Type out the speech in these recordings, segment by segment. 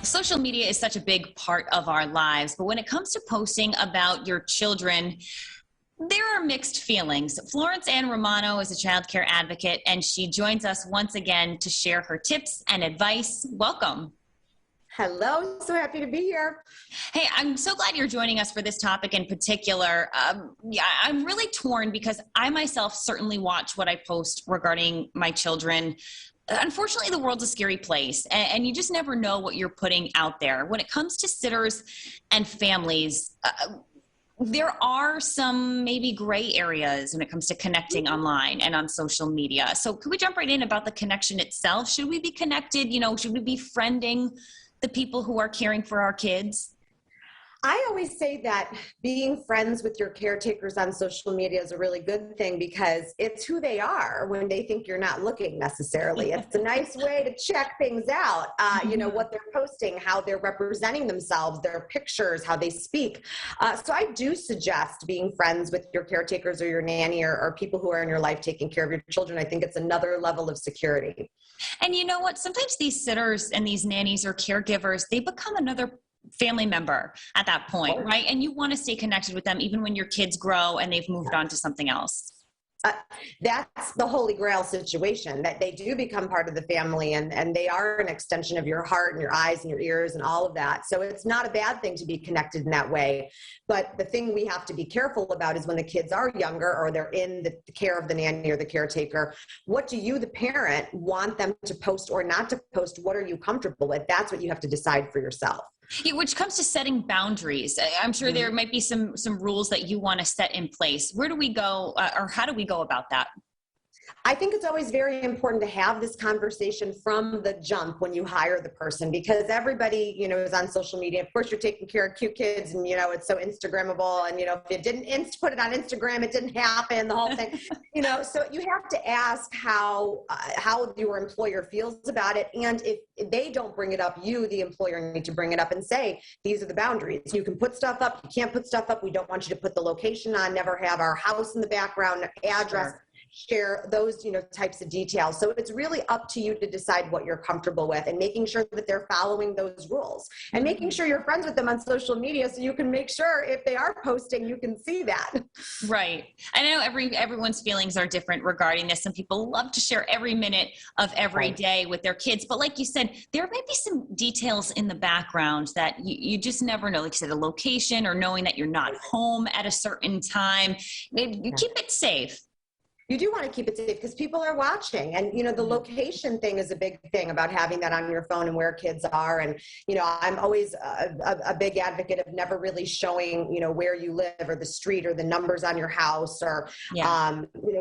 Social media is such a big part of our lives, but when it comes to posting about your children, there are mixed feelings. Florence Ann Romano is a child care advocate, and she joins us once again to share her tips and advice. Welcome. Hello, so happy to be here. Hey, I'm so glad you're joining us for this topic in particular. I'm really torn because I myself certainly watch what I post regarding my children. Unfortunately, the world's a scary place, and you just never know what you're putting out there. When it comes to sitters and families, there are some maybe gray areas when it comes to connecting online and on social media. So could we jump right in about the connection itself? Should we be connected? Should we be friending the people who are caring for our kids? I always say that being friends with your caretakers on social media is a really good thing because it's who they are when they think you're not looking necessarily. It's a nice way to check things out, what they're posting, how they're representing themselves, their pictures, how they speak. So I do suggest being friends with your caretakers or your nanny or people who are in your life taking care of your children. I think it's another level of security. And you know what? Sometimes these sitters and these nannies or caregivers, they become another family member at that point, right? And you want to stay connected with them even when your kids grow and they've moved on to something else. That's the holy grail situation, that they do become part of the family and they are an extension of your heart and your eyes and your ears and all of that. So it's not a bad thing to be connected in that way. But the thing we have to be careful about is when the kids are younger or they're in the care of the nanny or the caretaker, what do you, the parent, want them to post or not to post? What are you comfortable with? That's what you have to decide for yourself. Yeah, which comes to setting boundaries. I'm sure there might be some rules that you want to set in place. Where do we go or how do we go about that? I think it's always very important to have this conversation from the jump when you hire the person, because everybody, is on social media. Of course, you're taking care of cute kids and, it's so Instagrammable. And, if you didn't put it on Instagram, it didn't happen, the whole thing, so you have to ask how your employer feels about it. And if they don't bring it up, you, the employer, need to bring it up and say, these are the boundaries. You can put stuff up. You can't put stuff up. We don't want you to put the location on, never have our house in the background, address. Sure. Share those, types of details. So it's really up to you to decide what you're comfortable with and making sure that they're following those rules and making sure you're friends with them on social media so you can make sure if they are posting, you can see that. Right. I know everyone's feelings are different regarding this. Some people love to share every minute of every day with their kids. But like you said, there may be some details in the background that you just never know. Like you said, a location or knowing that you're not home at a certain time. You keep it safe. You do want to keep it safe because people are watching, and the location thing is a big thing about having that on your phone and where kids are. And I'm always a big advocate of never really showing where you live or the street or the numbers on your house or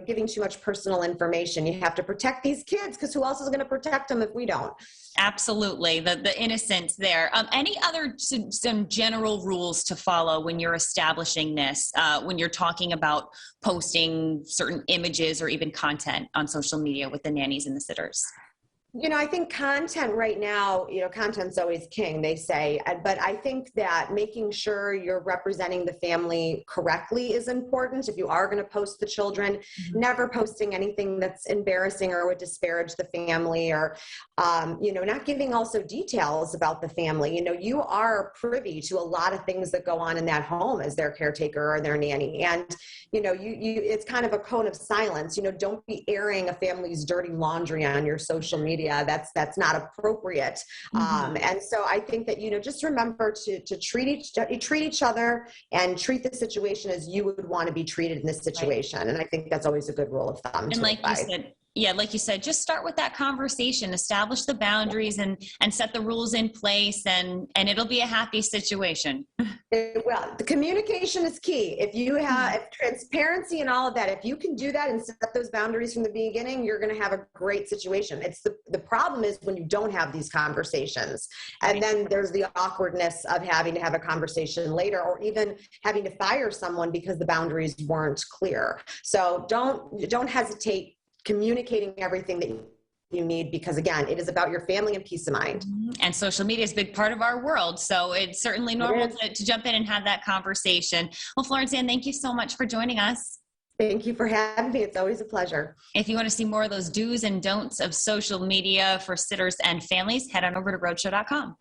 giving too much personal information. You have to protect these kids because who else is going to protect them if we don't? Absolutely. The innocence there. Any other some general rules to follow when you're establishing this, when you're talking about posting certain images or even content on social media with the nannies and the sitters? I think content right now, content's always king, they say, but I think that making sure you're representing the family correctly is important. If you are going to post the children, never posting anything that's embarrassing or would disparage the family or, not giving also details about the family. You are privy to a lot of things that go on in that home as their caretaker or their nanny. And, it's kind of a cone of silence. Don't be airing a family's dirty laundry on your social media. That's not appropriate. And so I think that, just remember to treat each other and treat the situation as you would want to be treated in this situation. Right. And I think that's always a good rule of thumb. And like you said, just start with that conversation, establish the boundaries and set the rules in place and it'll be a happy situation. Well, the communication is key. If you have transparency and all of that, if you can do that and set those boundaries from the beginning, you're going to have a great situation. It's the problem is when you don't have these conversations and then there's the awkwardness of having to have a conversation later or even having to fire someone because the boundaries weren't clear. So don't hesitate communicating everything that you need, because again, it is about your family and peace of mind. And social media is a big part of our world. So it's certainly normal to jump in and have that conversation. Well, Florence Ann, thank you so much for joining us. Thank you for having me. It's always a pleasure. If you want to see more of those do's and don'ts of social media for sitters and families, head on over to rhodeshow.com.